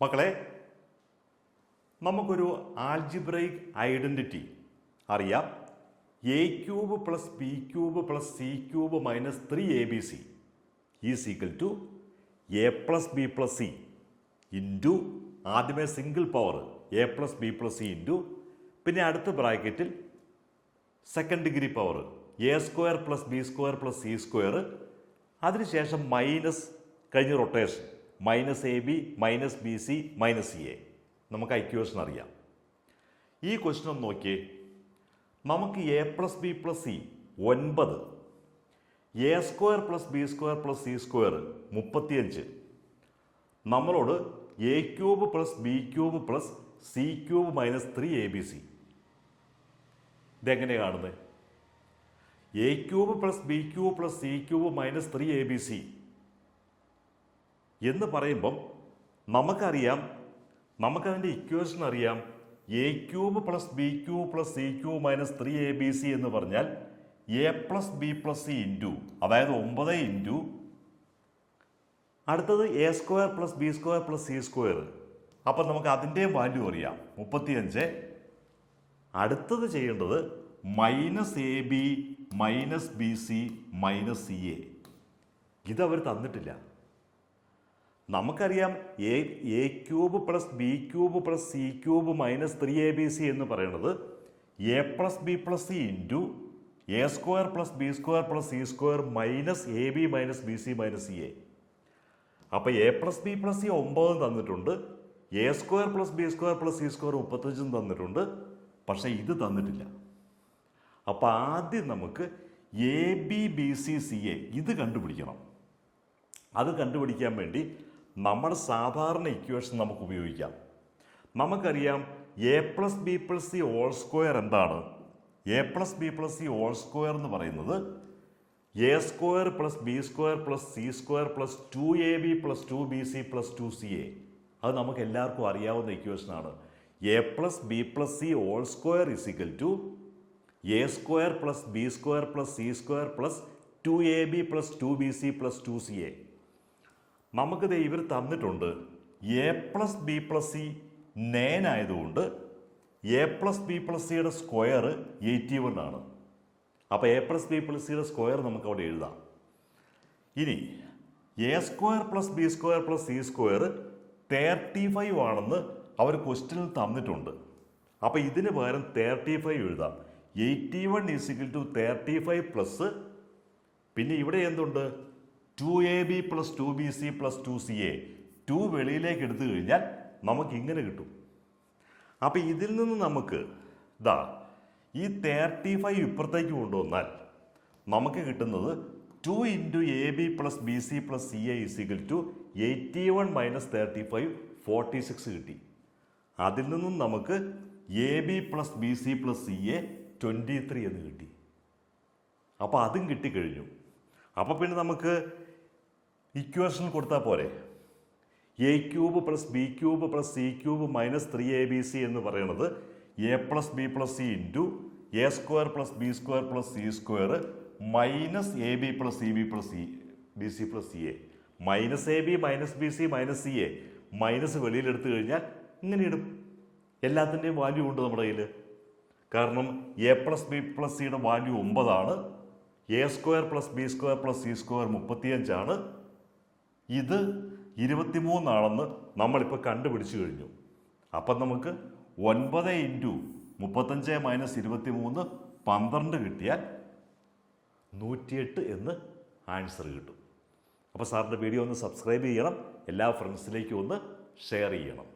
മക്കളെ, നമുക്കൊരു algebraic identity അറിയാം. A cube plus B cube plus C cube minus 3abc is equal to A plus B plus C into ആദ്യമേ single power A plus B plus C into പിന്നെ അടുത്ത ബ്രാക്കറ്റിൽ second degree power A square plus B square plus C square, അതിനുശേഷം minus കഴിഞ്ഞ rotation minus A B minus B C minus C A. നമുക്ക് equation അറിയാം. ഈ question ഒന്ന് നോക്കിയേ. നമുക്ക് A plus B plus C 9, A square plus B square plus C square 35, നമ്മളോട് A cube plus B cube plus C cube minus 3abc. ഇതെങ്ങനെയാണ് കാണുന്നത്? A cube plus B cube plus C cube minus 3abc എന്ന് പറയുമ്പം നമുക്കറിയാം, നമുക്കതിൻ്റെ equation അറിയാം. A cube plus B cube plus C cube minus 3abc എന്ന് പറഞ്ഞാൽ A plus B plus C into, അതായത് 9 ഇൻറ്റു അടുത്തത് A square plus B square plus C square. അപ്പം നമുക്ക് അതിൻ്റെയും വാല്യൂ അറിയാം 35. അടുത്തത് ചെയ്യേണ്ടത് minus A B minus B C minus C A. ഇതവർ തന്നിട്ടില്ല. നമുക്കറിയാം A cube plus B cube plus C cube minus 3abc എന്ന് പറയുന്നത് A plus B plus C into A square plus B square plus C square minus A B minus B C minus C A. അപ്പോൾ A plus B plus C 9 തന്നിട്ടുണ്ട്, A square plus B square plus C square 35 തന്നിട്ടുണ്ട്. പക്ഷേ ഇത് തന്നിട്ടില്ല. അപ്പോൾ ആദ്യം നമുക്ക് A B B C C A ഇത് കണ്ടുപിടിക്കണം. അത് കണ്ടുപിടിക്കാൻ വേണ്ടി നമ്മുടെ സാധാരണ ഇക്വേഷൻ നമുക്ക് ഉപയോഗിക്കാം. നമുക്കറിയാം a plus B plus c whole square എന്താണ്? A plus B plus c whole square എന്ന് പറയുന്നത് a square plus B square plus C square plus 2ab plus 2bc plus 2ca. അത് നമുക്ക് എല്ലാവർക്കും അറിയാവുന്ന ഇക്വേഷനാണ്. A plus B plus c whole square is equal to a square plus B square plus C square plus 2ab plus 2bc plus 2ca. നമുക്കിത് ഇവർ തന്നിട്ടുണ്ട്. A plus B plus C 9 ആയതുകൊണ്ട് A plus B plus സിയുടെ square 81 ആണ്. അപ്പോൾ A plus B plus സിയുടെ square നമുക്ക് അവിടെ എഴുതാം. ഇനി A square plus B square plus C square 35 ആണെന്ന് അവർ ക്വസ്റ്റ്യനിൽ തന്നിട്ടുണ്ട്. അപ്പോൾ ഇതിന് പകരം 35 എഴുതാം. 81 ഈസ് ഈക്വൽ ടു 35 പ്ലസ് പിന്നെ ഇവിടെ എന്തുണ്ട്? 2ab plus 2bc plus 2ca. 2 വെളിയിലേക്ക് എടുത്തു കഴിഞ്ഞാൽ നമുക്ക് ഇങ്ങനെ കിട്ടും. അപ്പം ഇതിൽ നിന്ന് നമുക്ക് ഈ 35 ഇപ്പുറത്തേക്ക് കൊണ്ടുവന്നാൽ നമുക്ക് കിട്ടുന്നത് 2 into A B plus B C plus C A is equal to 81 minus 35 46 കിട്ടി. അതിൽ നിന്നും നമുക്ക് A B plus B C plus C A 23 എന്ന് കിട്ടി. അപ്പോൾ അതും കിട്ടിക്കഴിഞ്ഞു. അപ്പോൾ പിന്നെ നമുക്ക് ഇക്വേഷൻ കൊടുത്താൽ പോരെ. A cube plus B cube plus C cube minus 3abc എന്ന് പറയുന്നത് A plus B plus C into A square plus B square plus C square minus A B plus c b plus c b C plus C a. Minus A B minus B C minus C a minus വെളിയിലെടുത്തു കഴിഞ്ഞാൽ ഇങ്ങനെ ഇടും. എല്ലാത്തിൻ്റെയും value ഉണ്ട് നമ്മുടെ കയ്യിൽ. കാരണം a plus B plus സിയുടെ വാല്യൂ 9 ആണ്. A square plus B square plus C square 35 ആണ്. ഇത് 23 ആണെന്ന് നമ്മളിപ്പോൾ കണ്ടുപിടിച്ചു കഴിഞ്ഞു. അപ്പം നമുക്ക് 9 ഇൻറ്റു 35 മൈനസ് 23 12 കിട്ടിയാൽ 108 എന്ന് ആൻസർ കിട്ടും. അപ്പോൾ സാറിൻ്റെ വീഡിയോ ഒന്ന് സബ്സ്ക്രൈബ് ചെയ്യണം, എല്ലാ ഫ്രണ്ട്സിലേക്കും ഒന്ന് ഷെയർ ചെയ്യണം.